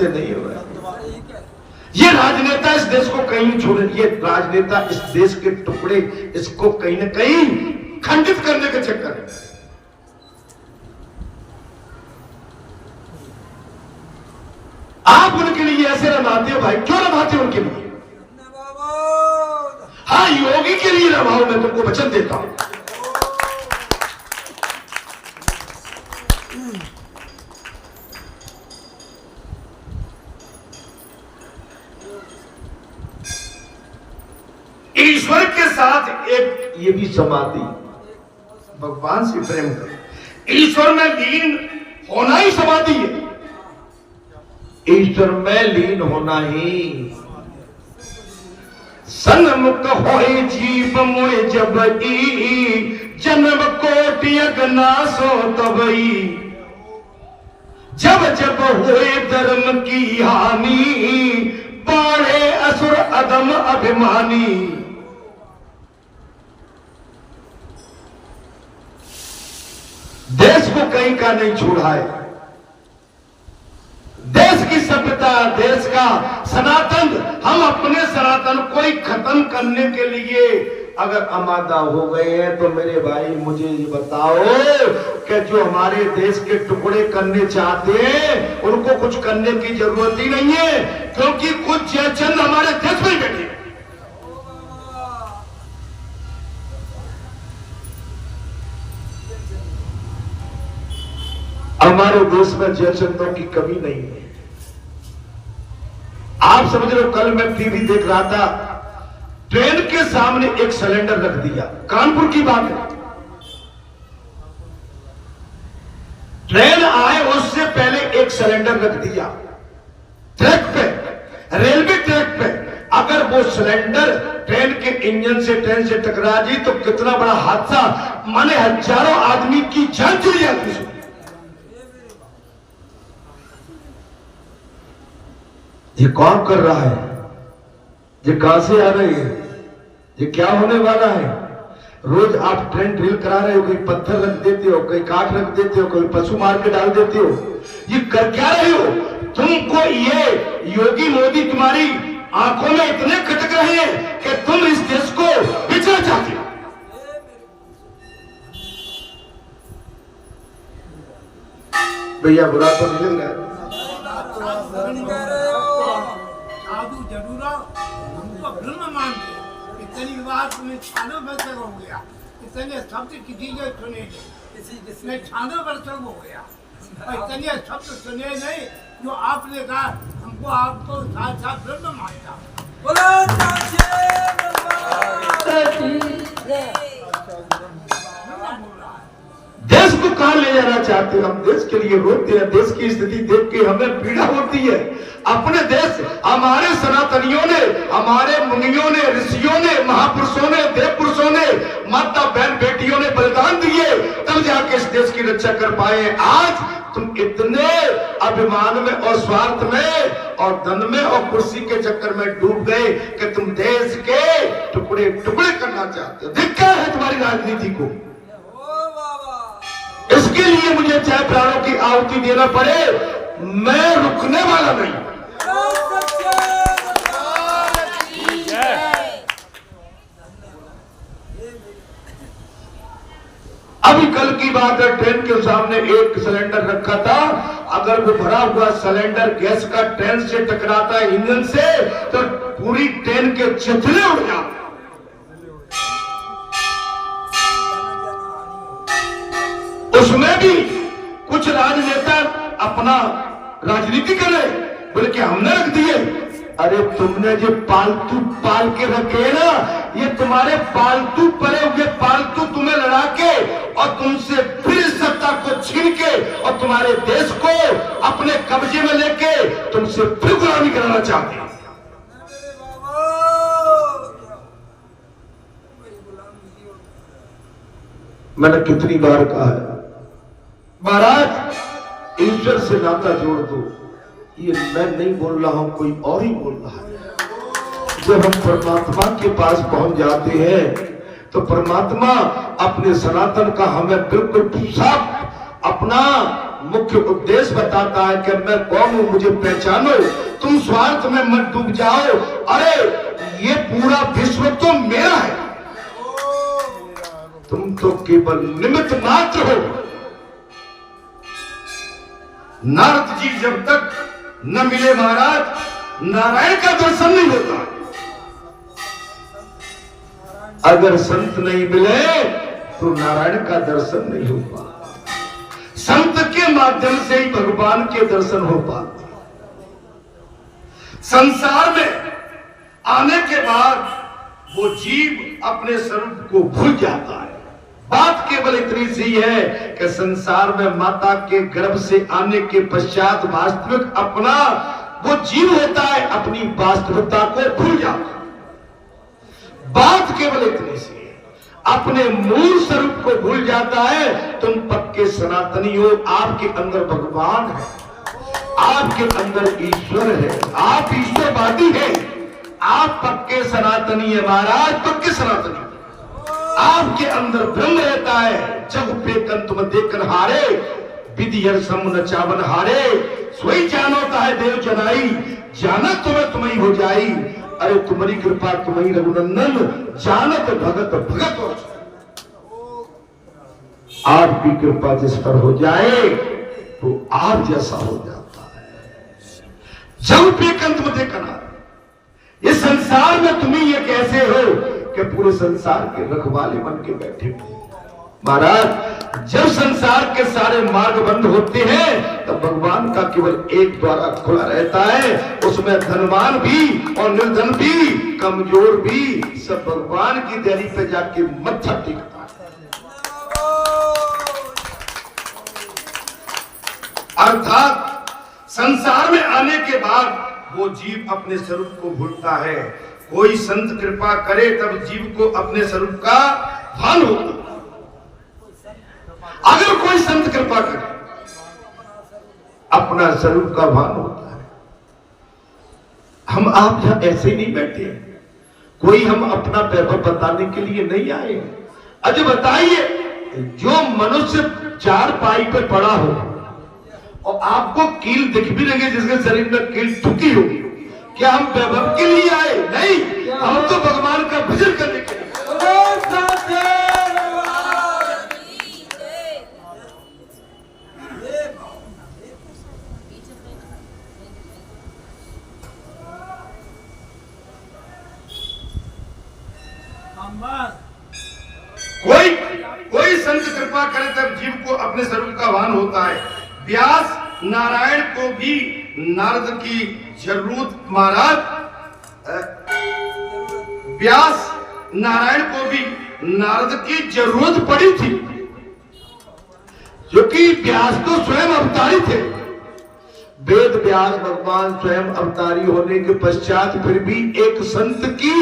समझते नहीं हो रहे। ये राजनेता इस देश को कहीं छोड़े, ये राजनेता इस देश के टुकड़े इसको कहीं ना कहीं खंडित करने के चक्कर में। आप उनके लिए ऐसे रमाते हो भाई, क्यों रमाते हो उनके लिए? हाँ, योगी के लिए रमाओ, मैं तुमको वचन देता हूं। ईश्वर के साथ एक ये भी समाधि, भगवान से प्रेम कर, ईश्वर में लीन होना ही समाधि है। ईश्वर में लीन होना ही सन्मुख होए जीव मोए जबई, जन्म कोटि अगनासो तबई, जब जब हुए धर्म की हानि, बाढ़े असुर अदम अभिमानी। देश को कहीं का नहीं छोड़ा है। देश की सभ्यता, देश का सनातन, हम अपने सनातन को ही खत्म करने के लिए अगर आमादा हो गए हैं, तो मेरे भाई मुझे ये बताओ कि जो हमारे देश के टुकड़े करने चाहते हैं उनको कुछ करने की जरूरत ही नहीं है, क्योंकि कुछ जयचंद हमारे देश में बैठे। हमारे देश में जयचंदों की कमी नहीं है। आप समझ रहे हो, कल मैं टीवी देख रहा था, ट्रेन के सामने एक सिलेंडर रख दिया, कानपुर की बात है। ट्रेन आए उससे पहले एक सिलेंडर रख दिया ट्रैक पे, रेलवे ट्रैक पे। अगर वो सिलेंडर ट्रेन के इंजन से, ट्रेन से टकरा जी तो कितना बड़ा हादसा, माने हजारों आदमी की जान चली जाती। ये कौन कर रहा है? ये कहां से आ रही है? ये क्या होने वाला है? रोज आप ट्रेन ड्रिल करा रहे हो, कहीं पत्थर रख देते हो, कहीं काट रख देते हो, कहीं पशु मार के डाल देते हो। ये कर क्या रहे हो? तुमको ये योगी मोदी तुम्हारी आंखों में इतने खटक रहे हैं कि तुम इस देश को बिछड़ा चाहते हो। भैया बुरा तो नहीं लग रहा है? ब्रह्म मानते, इतनी बात में छानों वर्षक हो गया, इतने शब्द किसी के सुने नहीं, छानों वर्षक हो गया, और इतने शब्द सुने नहीं जो आपने कहा। हमको आपको साथ ब्रह्म मानता। देश को कहां ले जाना चाहते हैं? हम देश के लिए रोते हैं। देश की स्थिति देख के हमें पीड़ा होती है। अपने देश, हमारे सनातनियों ने, हमारे मुनियों ने, ऋषियों ने, महापुरुषों ने, देव पुरुषों ने, माता बहन बेटियों ने बलिदान दिए, तब जाके इस देश की रक्षा कर पाए। आज तुम इतने अभिमान में और स्वार्थ में और धन में और कुर्सी के चक्कर में डूब गए कि तुम देश के टुकड़े टुकड़े करना चाहते हो। धिक्कार है तुम्हारी राजनीति को। इसके लिए मुझे चाहे प्राणों की आहुति देना पड़े, मैं रुकने वाला नहीं। अभी कल की बात है, ट्रेन के सामने एक सिलेंडर रखा था। अगर वो भरा हुआ सिलेंडर गैस का ट्रेन से टकराता है इंजन से, तो पूरी ट्रेन के चिथड़े उड़ जाते। उसमें भी कुछ राजनेता अपना राजनीति कर रहे, बोले कि हमने रख दिए। अरे तुमने जो पालतू पाल के रखे ना, ये तुम्हारे पालतू पले हुए पालतू तुम्हें लड़ा के और तुमसे फिर सत्ता को छीन के और तुम्हारे देश को अपने कब्जे में लेके तुमसे फिर गुलामी कराना चाहते हैं। मैंने कितनी बार कहा है, महाराज ईश्वर से नाता जोड़ दो। ये मैं नहीं बोल रहा हूं, कोई और ही बोल रहा है। जब हम परमात्मा के पास पहुंच जाते हैं तो परमात्मा अपने सनातन का हमें बिल्कुल साफ अपना मुख्य उद्देश्य बताता है कि मैं कौन हूं, मुझे पहचानो, तुम स्वार्थ में मत डूब जाओ। अरे ये पूरा विश्व तो मेरा है, तुम तो केवल निमित्त मात्र हो। नारद जी जब तक न मिले महाराज, नारायण का दर्शन नहीं होता। अगर संत नहीं मिले तो नारायण का दर्शन नहीं होगा। संत के माध्यम से ही भगवान के दर्शन हो पाते। संसार में आने के बाद वो जीव अपने स्वरूप को भूल जाता है। बात केवल इतनी सी है कि संसार में माता के गर्भ से आने के पश्चात वास्तविक अपना वो जीव होता है, अपनी वास्तविकता को भूल जाता है। बात केवल इतनी सी है, अपने मूल स्वरूप को भूल जाता है। तुम पक्के सनातनी हो, आपके अंदर भगवान है, आपके अंदर ईश्वर है, आप ईश्वरवादी हैं, आप पक्के सनातनी है महाराज, पक्के सनातनी। आपके अंदर ब्रह्म रहता है। जब पे कंत में देखकर हारे, विधि हर सम न चावन हारे, सोई जानता है देव जनाई, जाना तुम्हें तुम्हें हो जाई। अरे तुम्हारी कृपा तुम्हारी रघुनंदन, जानत भगत भगत हो। आपकी कृपा जिस पर हो जाए तो आप जैसा हो जाता है। जब पे कंत में देखना, इस संसार में तुम्हें ये कैसे हो कि पूरे संसार के रखवाले बन के बैठे हो। महाराज जब संसार के सारे मार्ग बंद होते हैं तब भगवान का केवल एक द्वारा खुला रहता है। उसमें धनवान भी और निर्धन भी, कमजोर भी, सब भगवान की दैनी पे जाके मत्था टेकता है। अर्थात संसार में आने के बाद वो जीव अपने स्वरूप को भूलता है। कोई संत कृपा करे तब जीव को अपने स्वरूप का भान होता। अगर कोई संत कृपा करे अपना स्वरूप का भान होता है। हम आप यहां ऐसे ही नहीं बैठे, कोई हम अपना वैभव बताने के लिए नहीं आए। अच्छा बताइए, जो मनुष्य चार पाई पे पड़ा हो और आपको कील दिख भी लगे, जिसके शरीर में कील ठुकी हो, क्या हम वैभव के लिए आए? नहीं, हम तो भगवान का भजन करने के लिए। कोई संत कृपा करे तब जीव को अपने स्वरूप का भान होता है। व्यास नारायण को भी नारद की जरूरत, महाराज व्यास नारायण को भी नारद की जरूरत पड़ी थी, क्योंकि व्यास तो स्वयं अवतारी थे। वेद व्यास भगवान स्वयं अवतारी होने के पश्चात फिर भी एक संत की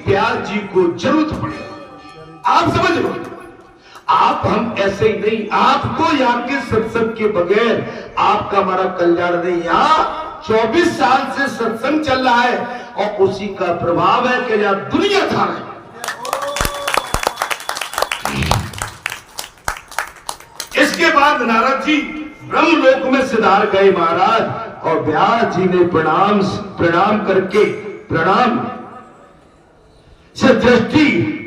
व्यास जी को जरूरत पड़ी। आप समझ लो, आप हम ऐसे ही नहीं, आपको यहाँ के सत्संग के बगैर आपका हमारा कल्याण नहीं। यहाँ 24 साल से सत्संग चल रहा है और उसी का प्रभाव है कि यहाँ दुनिया था। इसके बाद नारद जी ब्रह्मलोक में सिधार गए महाराज, और व्यास जी ने प्रणाम करके प्रणाम से दृष्टि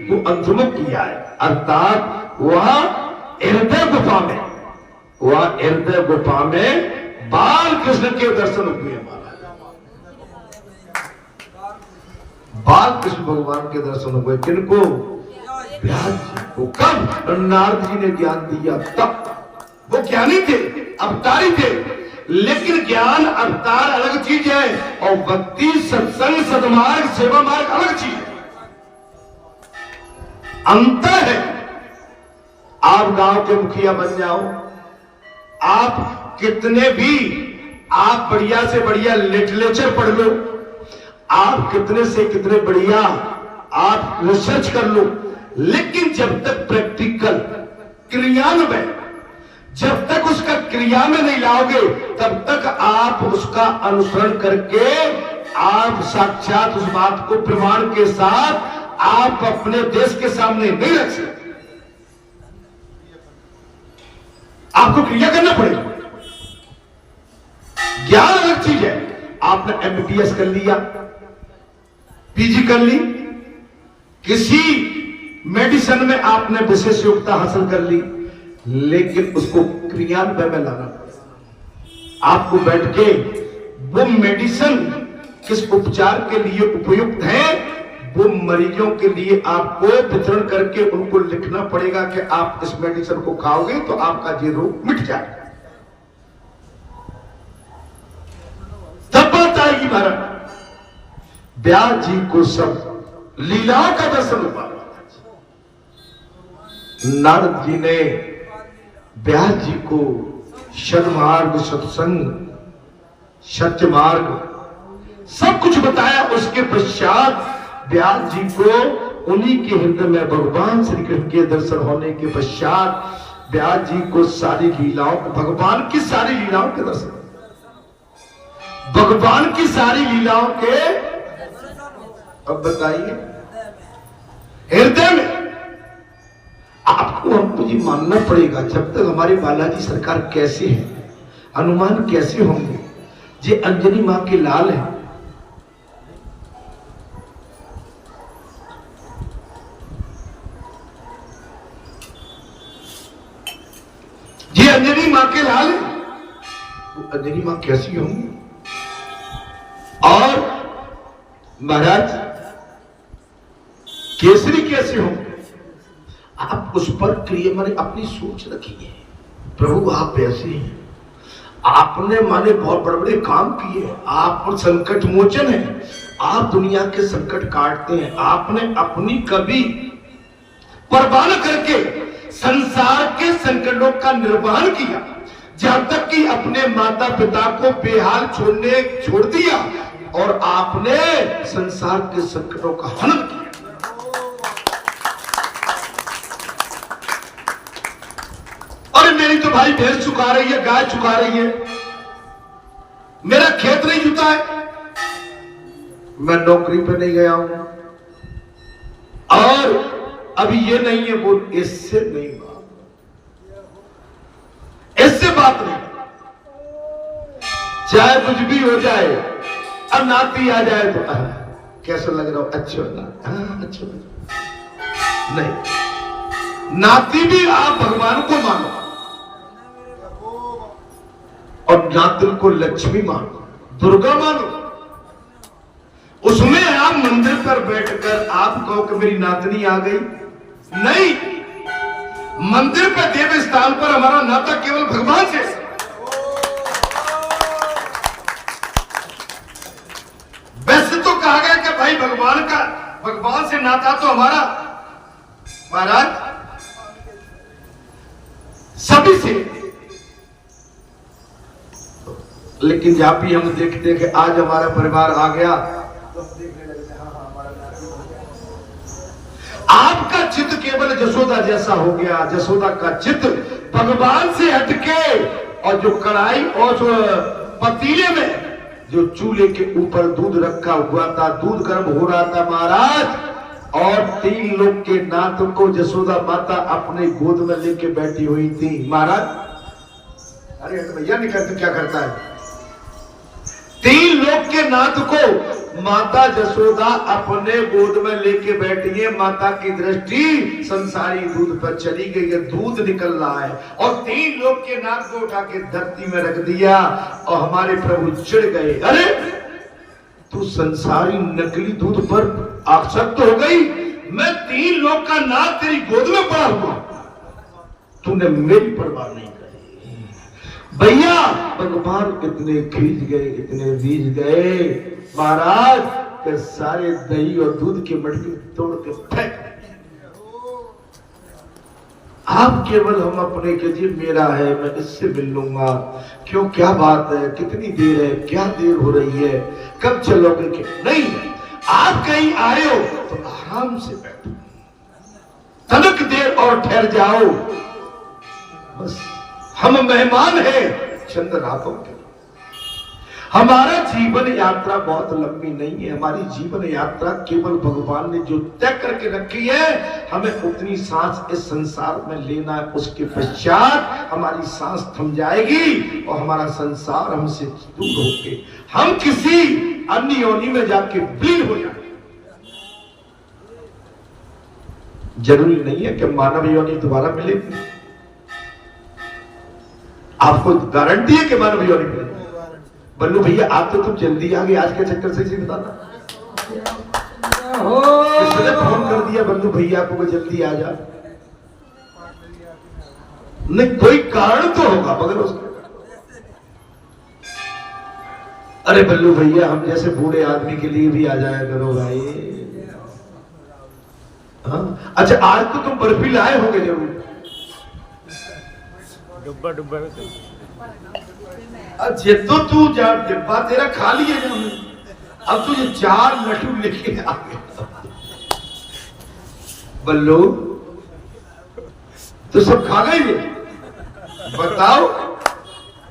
को अंतर्मुख किया है। अर्थात वह हृदय गुफा में बाल कृष्ण के दर्शन हुए महाराज। बाल कृष्ण भगवान के दर्शन हुए। किनको? व्यास जी को। कब? नारद जी ने ज्ञान दिया तब। वो ज्ञानी थे, अवतारी थे, लेकिन ज्ञान अवतार अलग चीज है और भक्ति सत्संग सदमार्ग सेवा मार्ग अलग चीज है, अंतर है। आप गांव के मुखिया बन जाओ, आप कितने भी आप बढ़िया से बढ़िया लिटरेचर पढ़ लो, आप कितने से कितने बढ़िया आप रिसर्च कर लो, लेकिन जब तक प्रैक्टिकल क्रियान्वयन, जब तक उसका क्रिया में नहीं लाओगे तब तक आप उसका अनुसरण करके आप साक्षात उस बात को प्रमाण के साथ आप अपने देश के सामने नहीं रख सकते। आपको क्रिया करना पड़ेगा। ज्ञान अलग चीज है। आपने MBBS कर लिया, PG कर ली, किसी मेडिसिन में आपने विशेष योग्यता हासिल कर ली, लेकिन उसको क्रियान्वयन में लाना पड़ेगा। आपको बैठ के वो मेडिसिन किस उपचार के लिए उपयुक्त है, वो मरीजों के लिए आपको वितरण करके उनको लिखना पड़ेगा कि आप इस मेडिसिन को खाओगे तो आपका ये रोग मिट जाएगा। तब बात आएगी महाराज। व्यास जी को सब लीलाओं का दर्शन हुआ। नारद जी ने व्यास जी को सन्मार्ग, सत्संग, सत्य मार्ग सब कुछ बताया। उसके पश्चात व्यास जी को उन्हीं के हृदय में भगवान श्री कृष्ण के दर्शन होने के पश्चात व्यास जी को सारी लीलाओं, भगवान की सारी लीलाओं के दर्शन, भगवान की सारी लीलाओं के, अब बताइए, हृदय में। आपको हमको ये मानना पड़ेगा, जब तक हमारे बालाजी सरकार कैसे है, हनुमान कैसे होंगे, ये अंजनी मां के लाल है, ये अंजनी मां के लाल है, वो अंजनी मां कैसी होंगी। और महाराज केसरी कैसे होंगे। आप उस पर क्रिया माने अपनी सोच रखिए, प्रभु आप ऐसे हैं, आपने माने बहुत बड़े बड़े काम किए, आप संकट मोचन है, आप दुनिया के संकट काटते हैं। आपने अपनी कभी परवाह न करके संसार के संकटों का निर्वहन किया, जब तक कि अपने माता पिता को बेहाल छोड़ दिया और आपने संसार के संकटों का हनन किया। और मेरी तो भाई भैंस चुका रही है, गाय चुका रही है, मेरा खेत नहीं जुता है, मैं नौकरी पे नहीं गया हूं, और अभी ये नहीं है, वो इससे नहीं बात, इससे बात नहीं, चाहे कुछ भी हो जाए, अब नाती आ जाए तो कैसा लग रहा हो, अच्छा अच्छा नहीं, नाती भी आप भगवान को मानो और नातिन को लक्ष्मी मानो, दुर्गा मानो। उसमें आप मंदिर पर बैठकर आप कहो कि मेरी नातनी आ गई, नहीं, मंदिर पर देव स्थान पर हमारा नाता केवल भगवान से। वैसे तो कहा गया कि भाई भगवान से नाता तो हमारा महाराज सभी से, लेकिन जहां भी हम देखते हैं कि आज हमारा परिवार आ गया तो हम देखने लगते हैं हाँ हमारा नाती हो गया। आपका चित्त केवल जसोदा जैसा हो गया, जसोदा का चित्त भगवान से हटके, और जो कढ़ाई और जो पतीले में जो चूल्हे के ऊपर दूध रखा हुआ था, दूध गर्म हो रहा था महाराज, और 3 लोग के नाथ को जसोदा माता अपने गोद में लेके बैठी हुई थी महाराज। अरे तो भैया नहीं करते, क्या करता है, 3 लोग के नाथ को माता जसोदा अपने गोद में लेके बैठी है। माता की दृष्टि संसारी दूध पर चली गई है, दूध निकल रहा है, और 3 लोग के नाथ को उठा के धरती में रख दिया, और हमारे प्रभु चिढ़ गए, अरे तू संसारी नकली दूध पर आसक्त हो गई, मैं 3 लोग का नाथ तेरी गोद में पड़ा हुआ, तूने मेरी परवाह नहीं करी। भैया भगवान इतने खींच गए, इतने रीझ गए महाराज के सारे दही और दूध के मटके तोड़ के फेंक। आप केवल हम अपने के जी मेरा है, मैं इससे मिल लूंगा, क्यों क्या बात है, कितनी देर है, क्या देर हो रही है, कब चलोगे, नहीं, आप कहीं आए हो तो आराम से बैठो, तनिक देर और ठहर जाओ, बस हम मेहमान हैं चंद रातों के, हमारा जीवन यात्रा बहुत लंबी नहीं है। हमारी जीवन यात्रा केवल भगवान ने जो तय करके रखी है, हमें उतनी सांस इस संसार में लेना है। उसके पश्चात हमारी सांस थम जाएगी और हमारा संसार हमसे दूर होके हम किसी अन्य योनि में जाके विलीन हो जाएंगे। जरूरी नहीं है कि मानव योनि दोबारा मिलेगी। आपको गारंटी है कि मानव योनि मिलेगी? बल्लू भैया आप तो तुम जल्दी आ गए, आज के चक्कर से बताना। किसने फोन कर दिया बल्लू भैया को जल्दी आ जा? नहीं, कोई कारण तो होगा मगर उसका। अरे बल्लू भैया हम जैसे बूढ़े आदमी के लिए भी आ जाया करो भाई। हाँ अच्छा, आज तो तुम बर्फी लाए होंगे जरूर। डुब्बा डुब्बा अच्छा तो तू जा, डिब्बा तेरा खा लिया जा। अब तुझे 4 लड्डू लेके आ गया बल्लू, तो सब खा गए। बताओ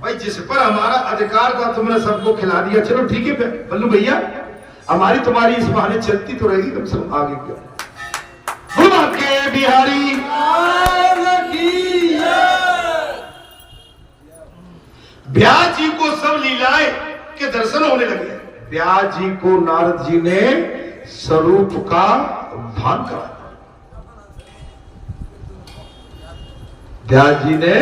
भाई, जिस पर हमारा अधिकार था तुमने सबको खिला दिया। चलो ठीक है बल्लू भैया, हमारी तुम्हारी इस बहाने चलती तो रहेगी कम से कम आगे क्या। के बिहारी व्यास जी को सब लीलाएं के दर्शन होने लगे। व्यास जी को नारद जी ने स्वरूप का भान करा। व्यास जी ने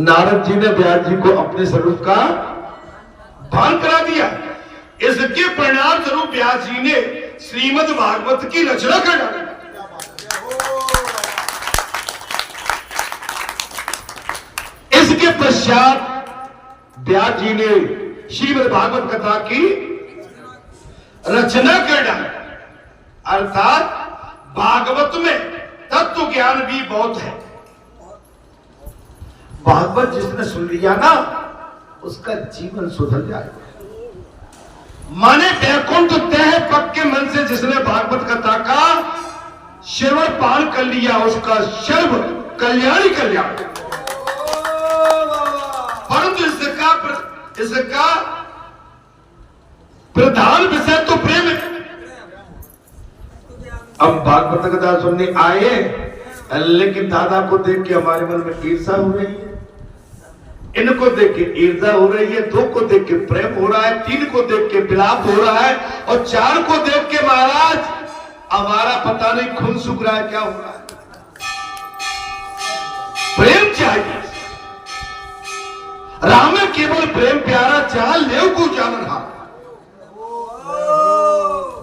नारद जी ने व्यास जी को अपने स्वरूप का भान करा दिया। इसके परिणाम स्वरूप व्यास जी ने श्रीमद् भागवत की रचना कर डाली। इसके पश्चात व्यास जी ने श्रीमद् भागवत कथा की रचना कर डाली। अर्थात भागवत में तत्व ज्ञान भी बहुत है। भागवत जिसने सुन लिया ना, उसका जीवन सुधर जाएगा। माने वैकुंठ तह पक्के मन से जिसने भागवत कथा का श्रवण पान कर लिया, उसका सर्व कल्याणी कल्याण। परंतु इसका प्रधान विषय तो प्रेम है। हम भागवत कथा सुनने आए, लेकिन दादा को देख के हमारे मन में ईर्षा हो रही है, इनको देख के ईर्षा हो रही है, 2 को देख के प्रेम हो रहा है, 3 को देख के विलाप हो रहा है, और 4 को देख के महाराज हमारा पता नहीं खून सूख रहा है, क्या हो रहा है। प्रेम चाहिए। राम में केवल प्रेम प्यारा चाल लेव को जान रहा।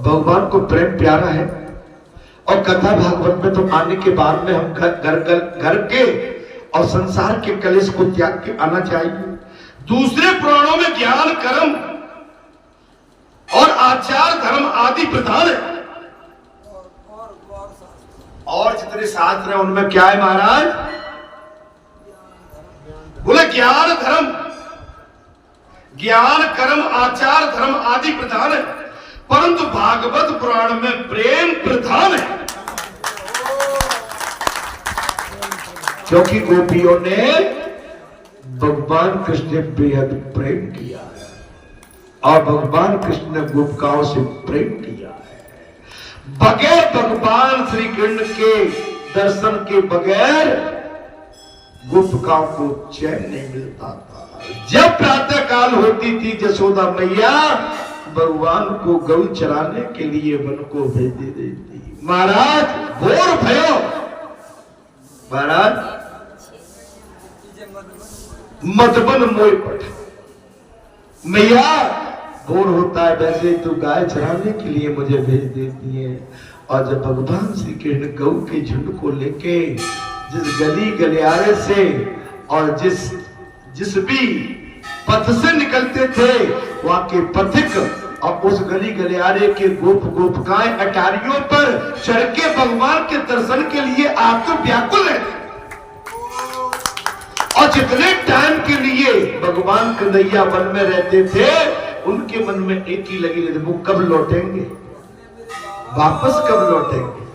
भगवान को प्रेम प्यारा है। और कथा भागवत में तो आने के बाद में हम घर के और संसार के कलेश को त्याग के आना चाहिए। दूसरे पुराणों में ज्ञान कर्म और आचार धर्म आदि प्रधान है, और जितने शास्त्र है उनमें क्या है महाराज? बोले ज्ञान कर्म आचार धर्म आदि प्रधान है, परंतु भागवत पुराण में प्रेम प्रधान है। क्योंकि गोपियों ने भगवान कृष्ण ने बेहद प्रेम किया है, और भगवान कृष्ण ने गोपिकाओं से प्रेम किया है। बगैर भगवान श्री कृष्ण के दर्शन के बगैर गोपिकाओं को चैन नहीं मिलता था। जब प्रातः काल होती थी, यशोदा मैया भगवान को गौ चराने के लिए वन को भेज देती। महाराज बोर भयो, महाराज मधुबन मोय पठ, मैया बोर होता है, वैसे तो गाय चराने के लिए मुझे भेज देती है। और जब भगवान श्री कृष्ण गौ के झुंड को लेके जिस गली गलियारे से और जिस भी पथ से निकलते थे, वहां के पथिक और उस गली गलियारे के गोपिकाएं अटारियों पर चढ़ के भगवान के दर्शन के लिए आतुर व्याकुल है। और जितने टाइम के लिए भगवान कन्हैया वन में रहते थे, उनके मन में एक ही लगी रहती, वो कब लौटेंगे, वापस कब लौटेंगे,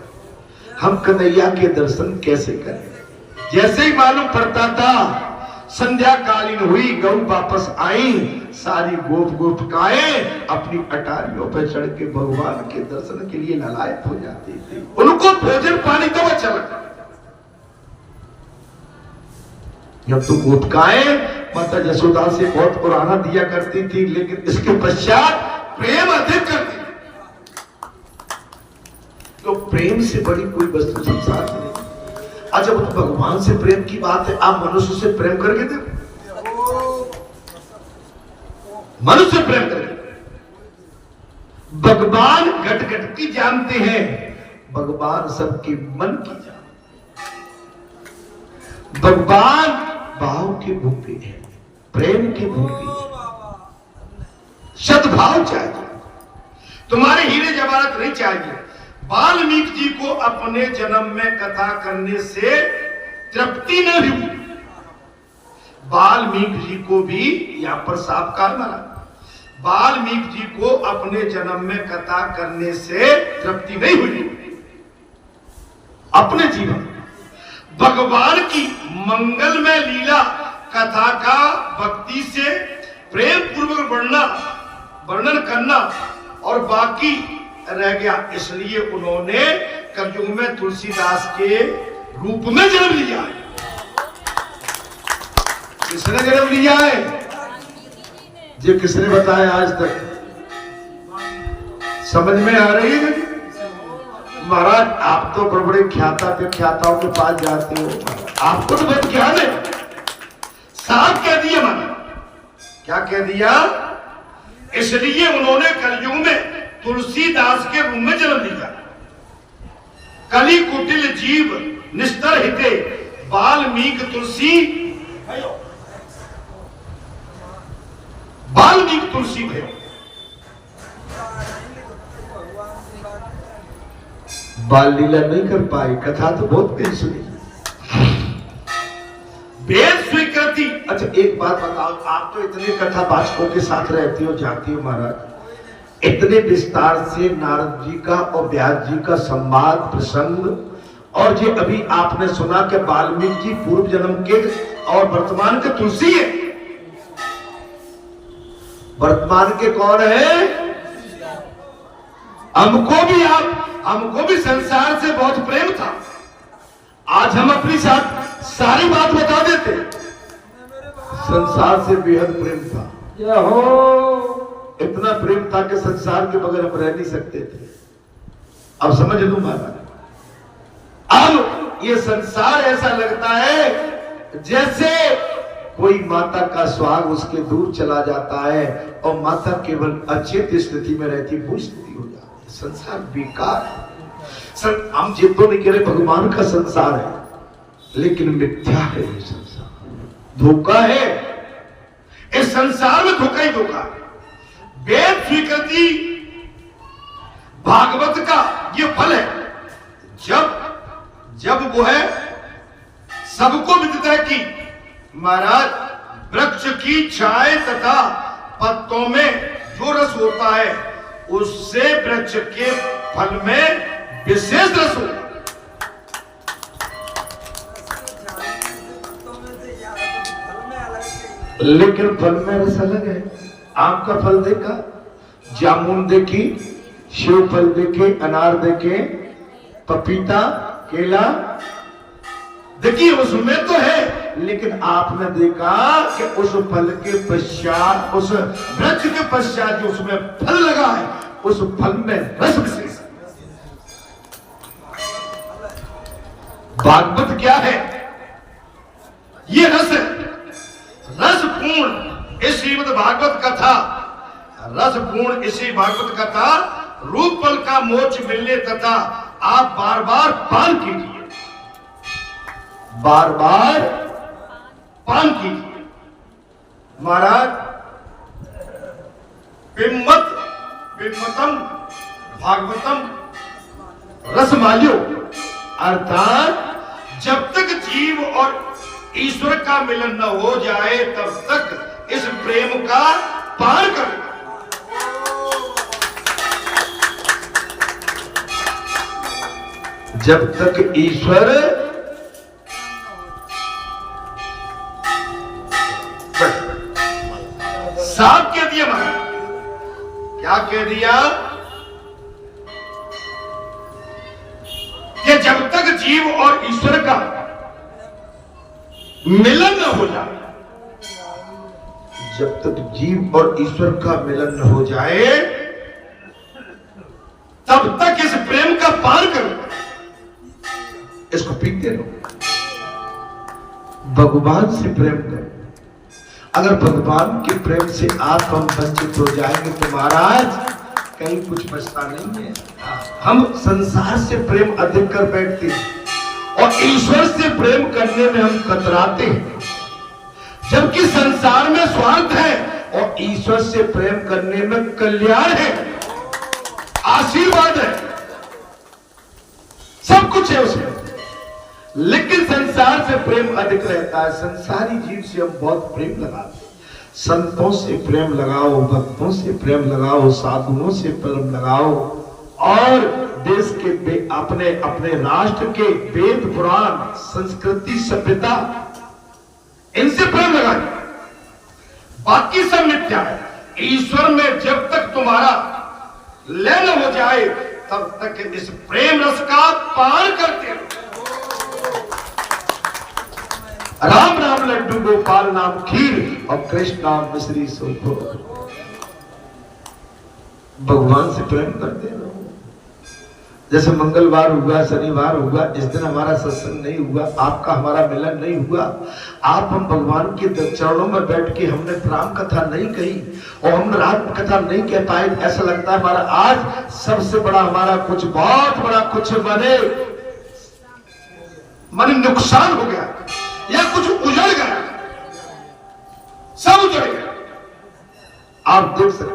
हम कन्हैया के दर्शन कैसे करें। जैसे ही मालूम पड़ता था संध्या कालीन हुई, गौ वापस आई, सारी गोप गोपिकाएं अपनी अटारियों पर चढ़ के भगवान के दर्शन के लिए ललायत हो जाती थी। उनको भोजन पानी तो अच्छा लगता। जब तो गोपिकाएं माता यशोदा से बहुत पुराना दिया करती थी, लेकिन इसके पश्चात प्रेम अधिक करती। तो प्रेम से बड़ी कोई वस्तु संसार में नहीं। अच्छा, वो तो भगवान से प्रेम की बात है, आप मनुष्य से प्रेम करके देखो। मनुष्य प्रेम करके, भगवान घट घट की जानते हैं, भगवान सबके मन की जानते हैं। भगवान भाव के भूखे हैं, प्रेम के भूखे हैं। सद्भाव चाहिए, तुम्हारे हीरे जवाहरात नहीं चाहिए। वाल्मीकि जी को अपने जन्म में कथा करने से तृप्ति न हुई। वाल्मीकि जी को भी यहां पर साफ कहा मारा, वाल्मीकि जी को अपने जन्म में कथा करने से तृप्ति नहीं हुई। अपने जीवन भगवान की मंगलमय लीला कथा का भक्ति से प्रेम पूर्वक वर्णन करना और बाकी रह गया। इसलिए उन्होंने कलयुग में तुलसीदास के रूप में जन्म लिया है। किसने जन्म लिया है? जो किसने बताया आज तक? समझ में आ रही है? महाराज आप तो बड़े बड़े ख्याताओं के पास जाते हो, आपको तो बहुत ज्ञान है। साफ कह दिया मैंने, क्या कह दिया? इसलिए उन्होंने कलयुग में तुलसीदास के रूप में जन्म लिया। कली कुटिल जीव निस्तर हिते वाल्मीकि तुलसी भयो, वाल्मीकि तुलसी भयो। बाल लीला नहीं कर पाए, कथा तो बहुत कहीं सुनी। वेद स्वीकृति। अच्छा एक बात बताओ, आप तो इतने कथावाचकों के साथ रहती हो, जाती हो महाराज, इतने विस्तार से नारद जी का और व्यास जी का संवाद प्रसंग, और ये अभी आपने सुना कि वाल्मीकि जी पूर्व जन्म के और वर्तमान के तुलसी है। वर्तमान के कौन है? हमको भी संसार से बहुत प्रेम था। आज हम अपनी साथ सारी बात बता देते। संसार से बेहद प्रेम था, इतना प्रेम था कि संसार के बगैर हम रह नहीं सकते थे। अब समझ लो महाराज, अब ये संसार ऐसा लगता है जैसे कोई माता का स्वाग उसके दूर चला जाता है और माता केवल अचेत स्थिति में रहती, वो स्थिति हो जाती है। संसार बेकार है। हम जिद तो नहीं कह रहे भगवान का संसार है, लेकिन मिथ्या है ये संसार, धोखा है। इस संसार में धोखा ही धोखा। वेद स्वीकृति भागवत का ये फल है। जब वो है सबको विदित है कि महाराज वृक्ष की छाए तथा पत्तों में जो रस होता है उससे वृक्ष के फल में विशेष रस होता है। लेकिन फल में रस अलग है। आम का फल देखा, जामुन देखी, सेब फल देखे, अनार देखे, पपीता, केला देखिए, उसमें तो है, लेकिन आपने देखा कि उस फल के पश्चात, उस वृक्ष के पश्चात जो उसमें फल लगा है, उस फल में रस विशेष। भागवत क्या है? ये रस है, रसपूर्ण इस श्रीमद् भागवत कथा, रसपूर्ण इसी भागवत कथा रूप फल का मोक्ष मिलने तथा आप बार बार पान कीजिए, बार बार पान कीजिए। महाराज पिम्मतम भागवतम रसमाल्यो, अर्थात जब तक जीव और ईश्वर का मिलन न हो जाए तब तक इस प्रेम का पान करें। जब तक ईश्वर क्या कह दिया कि जब तक जीव और ईश्वर का मिलन न हो जाए, जब तक जीव और ईश्वर का मिलन न हो जाए तब तक इस प्रेम का पार करो, इसको पीते रहो। भगवान से प्रेम करो। अगर भगवान के प्रेम से आप हम वंचित हो जाएंगे तो महाराज कहीं कुछ बचता नहीं है। हम संसार से प्रेम अधिक कर बैठते हैं और ईश्वर से प्रेम करने में हम कतराते हैं, जबकि संसार में स्वार्थ है और ईश्वर से प्रेम करने में कल्याण है, आशीर्वाद है, सब कुछ है उसमें। लेकिन संसार से प्रेम अधिक रहता है। संसारी जीव से हम बहुत प्रेम लगाते हैं। संतों से प्रेम लगाओ, भक्तों से प्रेम लगाओ, साधुओं से प्रेम लगाओ और देश के अपने अपने राष्ट्र के वेद पुराण संस्कृति सभ्यता इनसे प्रेम लगाओ। बाकी सब मिथ्या है। ईश्वर में जब तक तुम्हारा लय न हो जाए तब तक इस प्रेम रस का पान करते रहो। राम नाम लड्डू, गोपाल नाम खीर और कृष्ण नाम मिश्री सोखो। भगवान से प्रेम करते रहो। जैसे मंगलवार हुआ, शनिवार हुआ, इस दिन हमारा सत्संग नहीं हुआ, आपका हमारा मिलन नहीं हुआ, आप हम भगवान के चरणों में बैठ के हमने राम कथा नहीं कही और हम राम कथा नहीं कह पाए, ऐसा लगता है हमारा आज सबसे बड़ा हमारा कुछ बहुत बड़ा कुछ माने नुकसान हो गया या कुछ उजड़ गया, सब उजड़ गया। आप देख सकते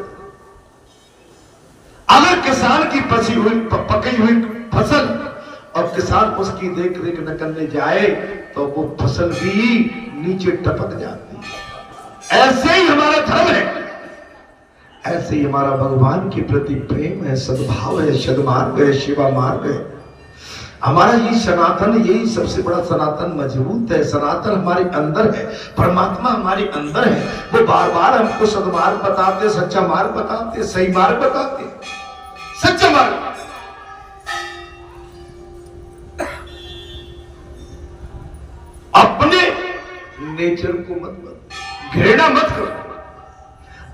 अगर किसान की पसी हुई पकी हुई फसल और किसान उसकी देख रेख न करने जाए तो वो फसल भी नीचे टपक जाती है। ऐसे ही हमारा धर्म है, ऐसे ही हमारा भगवान के प्रति प्रेम है, सद्भाव है, सद्मार्ग है, सेवा मार्ग है। हमारा ये सनातन, यही सबसे बड़ा सनातन मजबूत है। सनातन हमारे अंदर है, परमात्मा हमारे अंदर है। वो बार बार हमको सद्मार्ग बताते, सच्चा मार्ग बताते, सही मार्ग बताते, सच्चा मार्ग। अपने नेचर को मत बदलो, घृणा मत करो।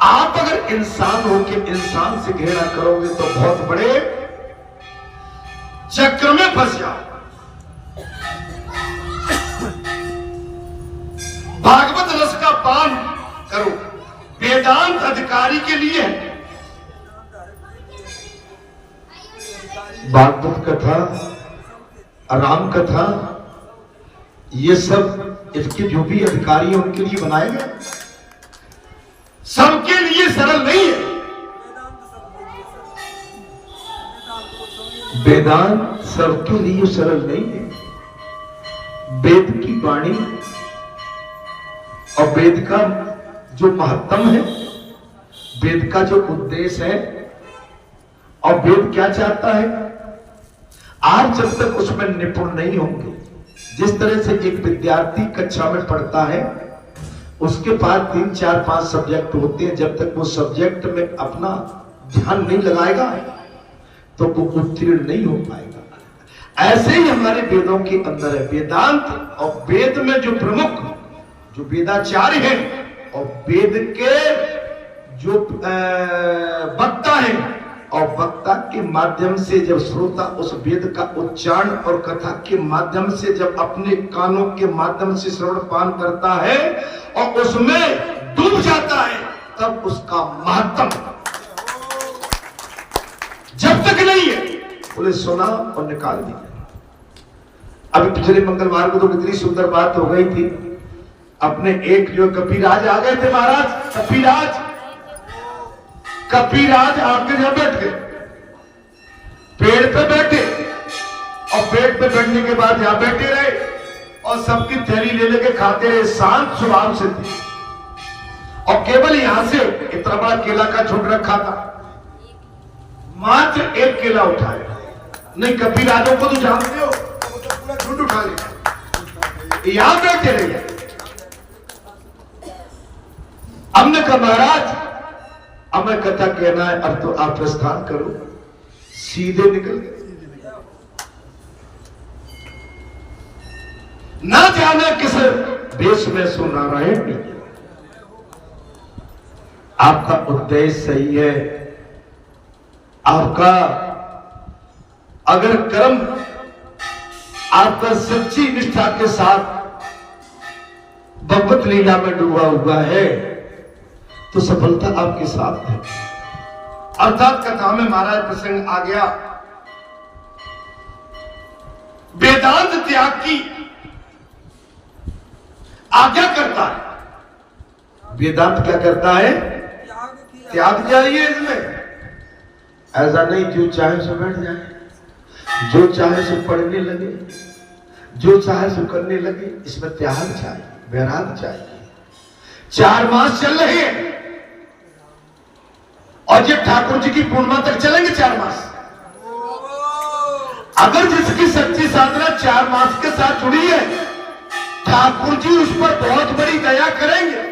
आप अगर इंसान होकर इंसान से घृणा करोगे तो बहुत बड़े चक्र में फंस जाओ। भागवत रस का पान करो, वेदांत अधिकारी के लिए है। भागवत कथा, राम कथा, ये सब इसके जो भी अधिकारी हैं उनके लिए बनाए गए, सबके लिए सरल नहीं है। वेदांत सबके लिए सरल नहीं है। वेद की वाणी और वेद का जो महत्तम है, वेद का जो उद्देश्य है और वेद क्या चाहता है, आज जब तक उसमें निपुण नहीं होंगे, जिस तरह से एक विद्यार्थी कक्षा में पढ़ता है उसके पास 3, 4, 5 सब्जेक्ट होते हैं, जब तक वो सब्जेक्ट में अपना ध्यान नहीं लगाएगा तो वो उत्तीर्ण नहीं हो पाएगा। ऐसे ही हमारे वेदों के अंदर है वेदांत, और वेद में जो प्रमुख जो वेदाचार्य हैं और वेद के जो वक्ता हैं, और वक्ता के माध्यम से जब श्रोता उस वेद का उच्चारण और कथा के माध्यम से जब अपने कानों के माध्यम से श्रवण पान करता है और उसमें डूब जाता है, तब उसका महत्व जब तक नहीं है बोले सुना और निकाल दिया। अभी पिछले मंगलवार को तो कितनी सुंदर बात हो गई थी। अपने एक जो कपिराज आ गए थे महाराज, कपिराज आके जब बैठ गए, पेड़ पे बैठे और पेड़ पे बैठने के बाद यहां बैठे रहे और सबकी थैली ले लेके खाते रहे। शांत स्वभाव से थे और केवल यहां से इतना बड़ा केला का झुंड रखा था, मात्र एक केला उठाया। नहीं, कपिराजों को तो जानते हो, वो तो पूरा झुंड उठा लिया। यहां बैठे रहे। हमने कहा महाराज अब मैं कथा कहना है, अब तो आप प्रस्थान करो, सीधे निकल गए। ना जाने किस देश में सो नारायण, आपका उद्देश्य सही है, आपका अगर कर्म आपका सच्ची निष्ठा के साथ भगवत लीला में डूबा हुआ है तो सफलता आपके साथ है। अर्थात कथा में महाराज प्रसंग आ गया, वेदांत त्याग की आज्ञा करता है। वेदांत क्या करता है? त्याग जाइए इसमें, ऐसा नहीं जो चाहे सो बैठ जाए, जो चाहे सो पढ़ने लगे, जो चाहे सो करने लगे। इसमें त्याग चाहिए, वैराग चाहिए। 4 मास चल रहे हैं और ये ठाकुर जी की पूर्णिमा तक चलेंगे 4 मास। अगर जिसकी सच्ची साधना 4 मास के साथ जुड़ी है, ठाकुर जी उस पर बहुत बड़ी दया करेंगे।